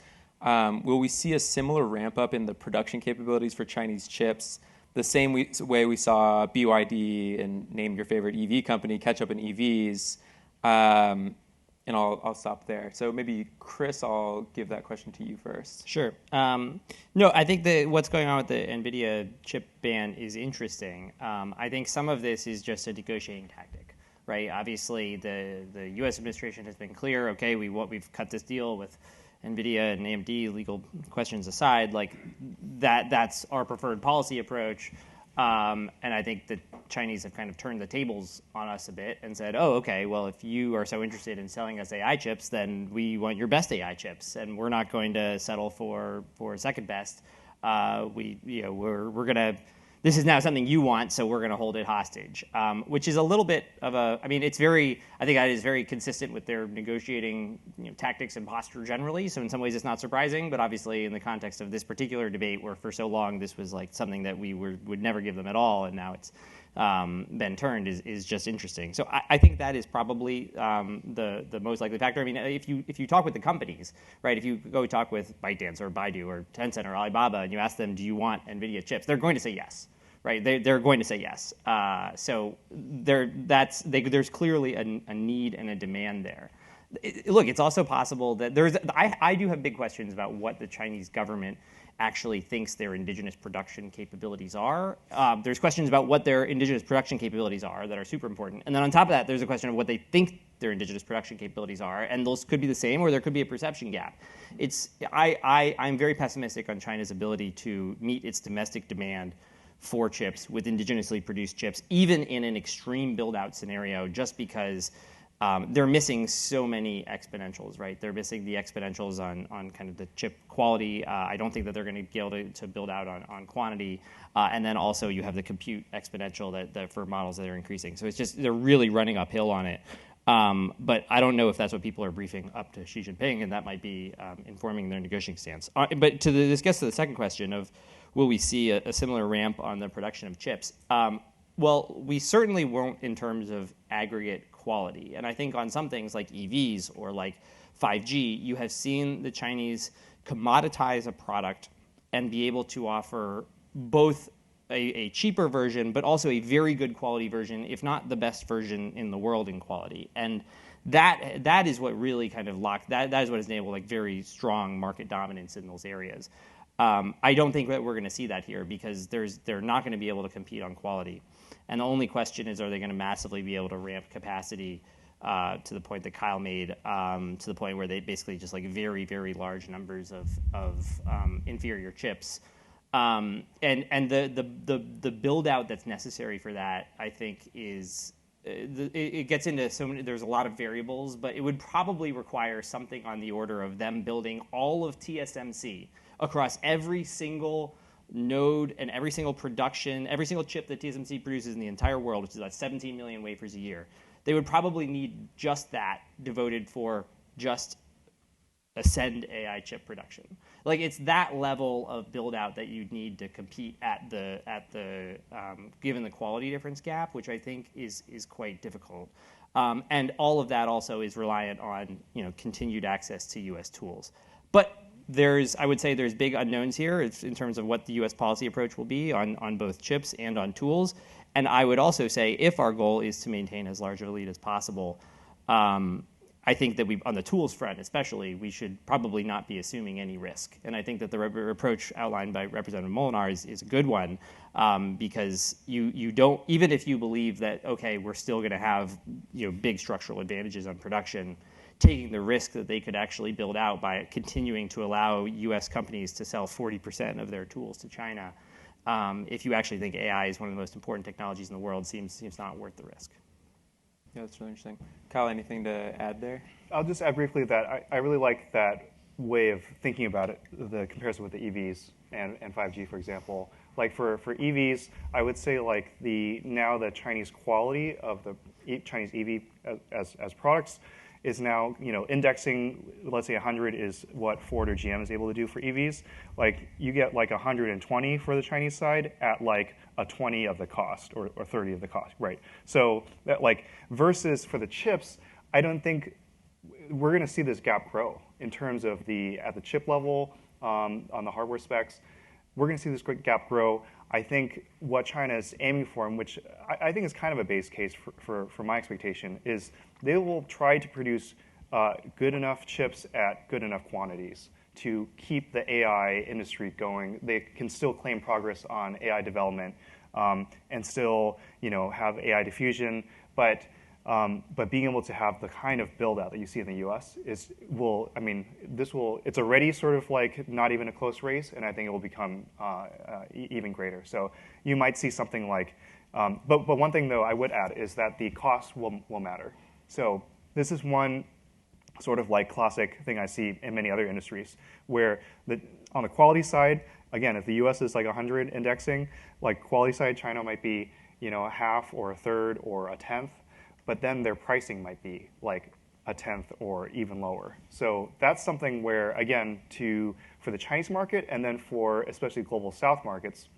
A: Will we see a similar ramp up in the production capabilities for Chinese chips, the same way we saw BYD and name your favorite EV company catch up in EVs? And I'll stop there. So maybe Chris, I'll give that question to you first.
D: Sure. No, I think what's going on with the NVIDIA chip ban is interesting. I think some of this is just a negotiating tactic, right? Obviously, the U.S. administration has been clear. Okay, we've cut this deal with NVIDIA and AMD, legal questions aside, like that's our preferred policy approach. And I think the Chinese have kind of turned the tables on us a bit and said, oh, okay, well, if you are so interested in selling us AI chips, then we want your best AI chips, and we're not going to settle for second best. We're gonna. This is now something you want, so we're going to hold it hostage, which is a little bit of a. I mean, I think that is very consistent with their negotiating tactics and posture generally. So in some ways, it's not surprising, but obviously, in the context of this particular debate, where for so long this was like something that we would never give them at all, and now it's been turned, is just interesting. So I think that is probably the most likely factor. I mean, if you talk with the companies, right? If you go talk with ByteDance or Baidu or Tencent or Alibaba, and you ask them, do you want NVIDIA chips? They're going to say yes. Right, they're going to say yes. So there's clearly a need and a demand there. Look, it's also possible that I do have big questions about what the Chinese government actually thinks their indigenous production capabilities are. There's questions about what their indigenous production capabilities are that are super important. And then on top of that, there's a question of what they think their indigenous production capabilities are. And those could be the same, or there could be a perception gap. I'm very pessimistic on China's ability to meet its domestic demand for chips with indigenously produced chips, even in an extreme build-out scenario, just because they're missing so many exponentials, right? They're missing the exponentials on kind of the chip quality. I don't think that they're going to be able to build out on quantity. And then also you have the compute exponential that for models that are increasing. So it's just they're really running uphill on it. But I don't know if that's what people are briefing up to Xi Jinping, and that might be informing their negotiating stance. But this gets to the second question of, will we see a similar ramp on the production of chips? Well, we certainly won't in terms of aggregate quality. And I think on some things like EVs or like 5G, you have seen the Chinese commoditize a product and be able to offer both a cheaper version, but also a very good quality version, if not the best version in the world in quality. And that is what really kind of that is what has enabled like very strong market dominance in those areas. I don't think that we're going to see that here because they're not going to be able to compete on quality. And the only question is, are they going to massively be able to ramp capacity to the point that Kyle made, to the point where they basically just like very, very large numbers of inferior chips. And the build out that's necessary for that, I think, is it gets into so many. There's a lot of variables, but it would probably require something on the order of them building all of TSMC across every single node and every single production, every single chip that TSMC produces in the entire world, which is about 17 million wafers a year. They would probably need just that devoted for just Ascend AI chip production. Like it's that level of build out that you need to compete at the given the quality difference gap, which I think is quite difficult. And all of that also is reliant on continued access to U.S. tools. But I would say there's big unknowns here in terms of what the U.S. policy approach will be on both chips and on tools. And I would also say if our goal is to maintain as large of a lead as possible, I think that on the tools front especially, we should probably not be assuming any risk. And I think that the approach outlined by Representative Molinar is a good one because you don't, even if you believe that, okay, we're still going to have big structural advantages on production, taking the risk that they could actually build out by continuing to allow U.S. companies to sell 40% of their tools to China, if you actually think AI is one of the most important technologies in the world, seems not worth the risk.
A: Yeah, that's really interesting. Kyle, anything to add there?
C: I'll just add briefly that I really like that way of thinking about it, the comparison with the EVs and 5G, for example. Like for EVs, I would say like the Chinese quality of the Chinese EV as products is now, indexing, let's say 100 is what Ford or GM is able to do for EVs. Like you get like 120 for the Chinese side at like a 20 of the cost or 30 of the cost, right? So that like versus for the chips, I don't think we're going to see this gap grow in terms of at the chip level on the hardware specs. We're going to see this gap grow. I think what China is aiming for, and which I think is kind of a base case for my expectation, is they will try to produce good enough chips at good enough quantities to keep the AI industry going. They can still claim progress on AI development and still, have AI diffusion, but being able to have the kind of build out that you see in the U.S. it's already sort of like not even a close race, and I think it will become even greater. So you might see something like, but one thing though I would add is that the cost will matter. So this is one sort of like classic thing I see in many other industries where on the quality side, again, if the U.S. is like 100 indexing, like quality side, China might be a half or a third or a tenth. But then their pricing might be like a tenth or even lower. So that's something where, again, for the Chinese market and then for especially global South markets,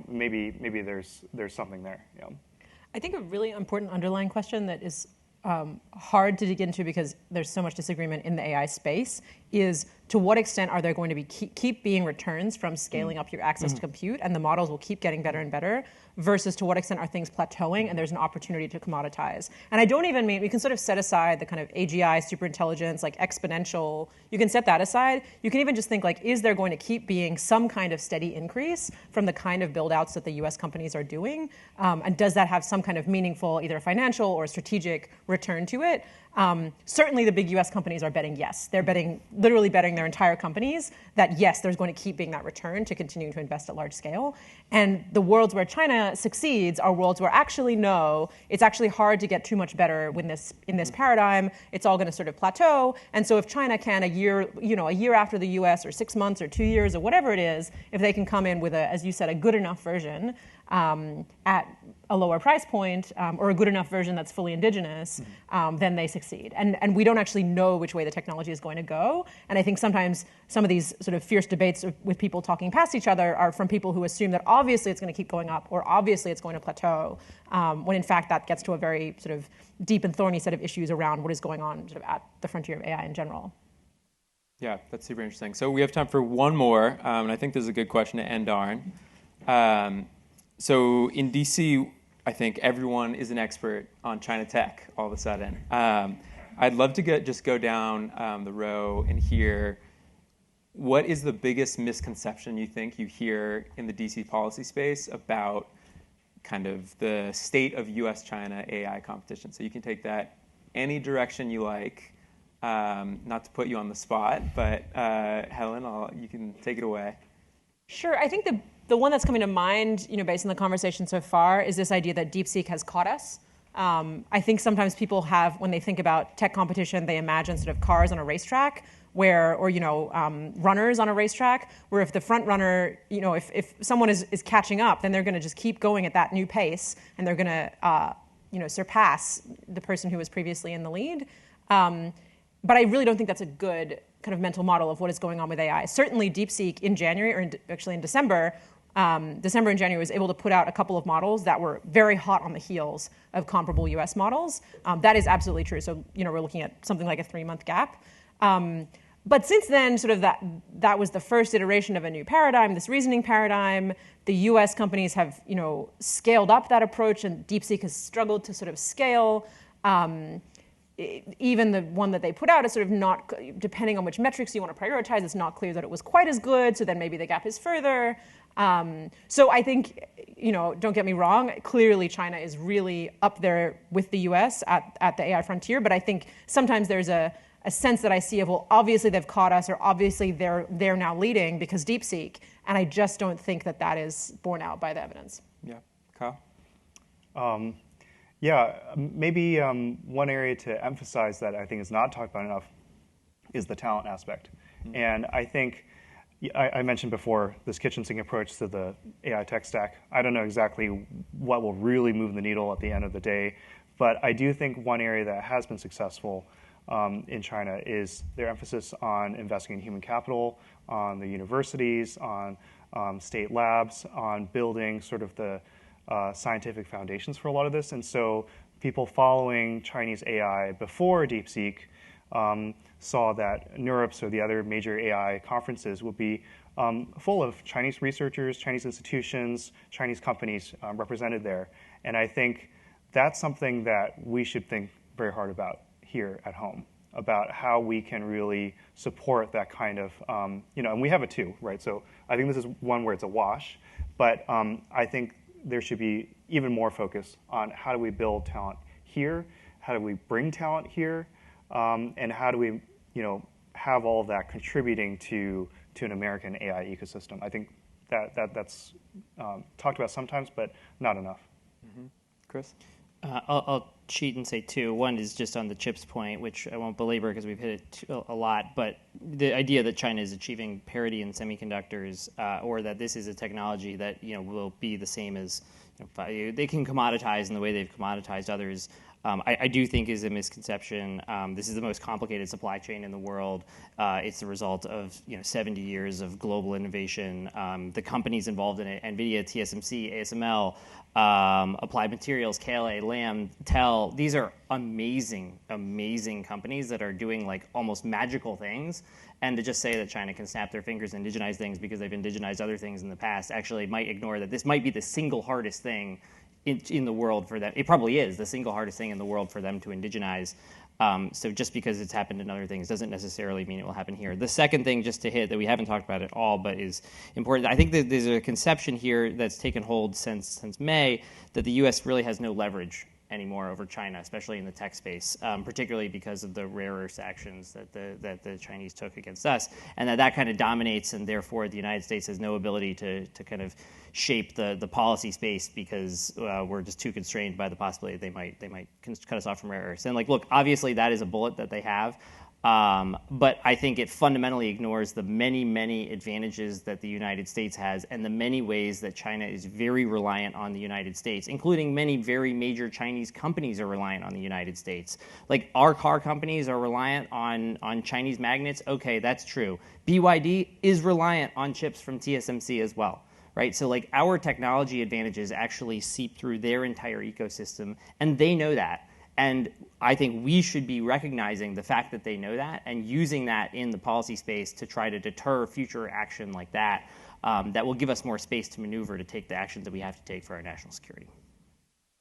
C: maybe there's something there. Yeah.
B: I think a really important underlying question that is hard to dig into because there's so much disagreement in the AI space is to what extent are there going to be keep being returns from scaling up your access to compute and the models will keep getting better and better versus to what extent are things plateauing and there's an opportunity to commoditize. And I don't even mean, we can sort of set aside the kind of AGI, superintelligence, like exponential, you can set that aside. You can even just think like, is there going to keep being some kind of steady increase from the kind of build outs that the US companies are doing? And does that have some kind of meaningful, either financial or strategic return to it? Certainly the big US companies are betting yes. They're literally betting their entire companies that yes, there's going to keep being that return to continuing to invest at large scale. And the worlds where China succeeds are worlds where actually no, it's actually hard to get too much better in this paradigm. It's all going to sort of plateau. And so if China can a year after the US or 6 months or 2 years or whatever it is, if they can come in with as you said, a good enough version at a lower price point or a good enough version that's fully indigenous, then they succeed. And we don't actually know which way the technology is going to go. And I think sometimes some of these sort of fierce debates with people talking past each other are from people who assume that obviously it's going to keep going up or obviously it's going to plateau, when in fact that gets to a very sort of deep and thorny set of issues around what is going on sort of at the frontier of AI in general.
A: Yeah, that's super interesting. So we have time for one more, and I think this is a good question to end on. So in DC, I think everyone is an expert on China tech all of a sudden. I'd love to just go down the row and hear what is the biggest misconception you think you hear in the DC policy space about kind of the state of US-China AI competition. So you can take that any direction you like, not to put you on the spot, but Helen, you can take it away.
B: Sure, I think the one that's coming to mind, based on the conversation so far, is this idea that DeepSeek has caught us. I think sometimes people when they think about tech competition, they imagine sort of cars on a racetrack, or runners on a racetrack, where if the front runner, if someone is catching up, then they're going to just keep going at that new pace, and they're going to, surpass the person who was previously in the lead. But I really don't think that's a good kind of mental model of what is going on with AI. Certainly DeepSeek in January, or actually in December and January, was able to put out a couple of models that were very hot on the heels of comparable US models. That is absolutely true. So, we're looking at something like a 3-month gap. But since then, sort of that was the first iteration of a new paradigm, this reasoning paradigm. The US companies have, scaled up that approach, and DeepSeek has struggled to sort of scale. Even the one that they put out is sort of not, depending on which metrics you want to prioritize, it's not clear that it was quite as good, so then maybe the gap is further. So I think, don't get me wrong, clearly China is really up there with the US at the AI frontier, but I think sometimes there's a sense that I see of, well, obviously they've caught us, or obviously they're now leading because DeepSeek, and I just don't think that is borne out by the evidence.
A: Yeah. Kyle?
C: Yeah, maybe one area to emphasize that I think is not talked about enough is the talent aspect. And I think I mentioned before this kitchen sink approach to the AI tech stack. I don't know exactly what will really move the needle at the end of the day, but I do think one area that has been successful in China is their emphasis on investing in human capital, on the universities, on state labs, on building sort of the scientific foundations for a lot of this. And so people following Chinese AI before DeepSeek saw that NeurIPS or the other major AI conferences would be full of Chinese researchers, Chinese institutions, Chinese companies represented there. And I think that's something that we should think very hard about here at home, about how we can really support that kind of, and we have it too, right? So I think this is one where it's a wash, but I think there should be even more focus on how do we build talent here, how do we bring talent here, and how do we, have all of that contributing to an American AI ecosystem. I think that's talked about sometimes, but not enough.
A: Mm-hmm. Chris?
D: I'll cheat and say two. One is just on the chips point, which I won't belabor because we've hit it a lot. But the idea that China is achieving parity in semiconductors, or that this is a technology that will be the same as they can commoditize in the way they've commoditized others. I do think is a misconception. This is the most complicated supply chain in the world. It's the result of 70 years of global innovation. The companies involved in it: NVIDIA, TSMC, ASML, Applied Materials, KLA, Lam, TEL. These are amazing, amazing companies that are doing like almost magical things. And to just say that China can snap their fingers and indigenize things because they've indigenized other things in the past actually might ignore that this might be the single hardest thing in the world for them. It probably is the single hardest thing in the world for them to indigenize. So just because it's happened in other things doesn't necessarily mean it will happen here. The second thing just to hit that we haven't talked about at all but is important, I think that there's a conception here that's taken hold since May that the U.S. really has no leverage anymore over China, especially in the tech space, particularly because of the rare earth actions that the Chinese took against us, and that kind of dominates, and therefore the United States has no ability to kind of shape the policy space because we're just too constrained by the possibility they might cut us off from rare earths. And look, obviously that is a bullet that they have. But I think it fundamentally ignores the many, many advantages that the United States has and the many ways that China is very reliant on the United States, including many very major Chinese companies are reliant on the United States. Like our car companies are reliant on Chinese magnets. Okay, that's true. BYD is reliant on chips from TSMC as well. Right? So our technology advantages actually seep through their entire ecosystem, and they know that. And I think we should be recognizing the fact that they know that and using that in the policy space to try to deter future action like that, that will give us more space to maneuver to take the actions that we have to take for our national security.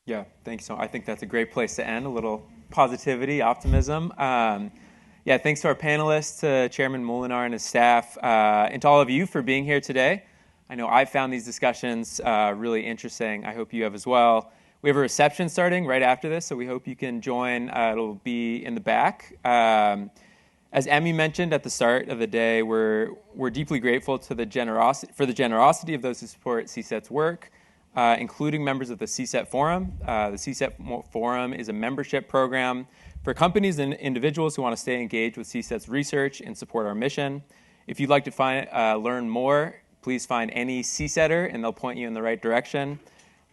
A: Yeah, thanks. So I think that's a great place to end, a little positivity, optimism. Thanks to our panelists, to Chairman Molinar and his staff, and to all of you for being here today. I know I've found these discussions really interesting. I hope you have as well. We have a reception starting right after this, so we hope you can join. It'll be in the back. As Emmy mentioned at the start of the day, we're deeply grateful to the generosity of those who support CSET's work, including members of the CSET Forum. The CSET Forum is a membership program for companies and individuals who want to stay engaged with CSET's research and support our mission. If you'd like to learn more, please find any CSETer, and they'll point you in the right direction.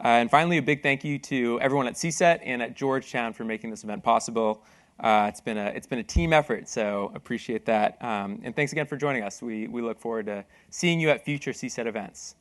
A: And finally, a big thank you to everyone at CSET and at Georgetown for making this event possible. It's been a team effort, so appreciate that. And thanks again for joining us. We look forward to seeing you at future CSET events.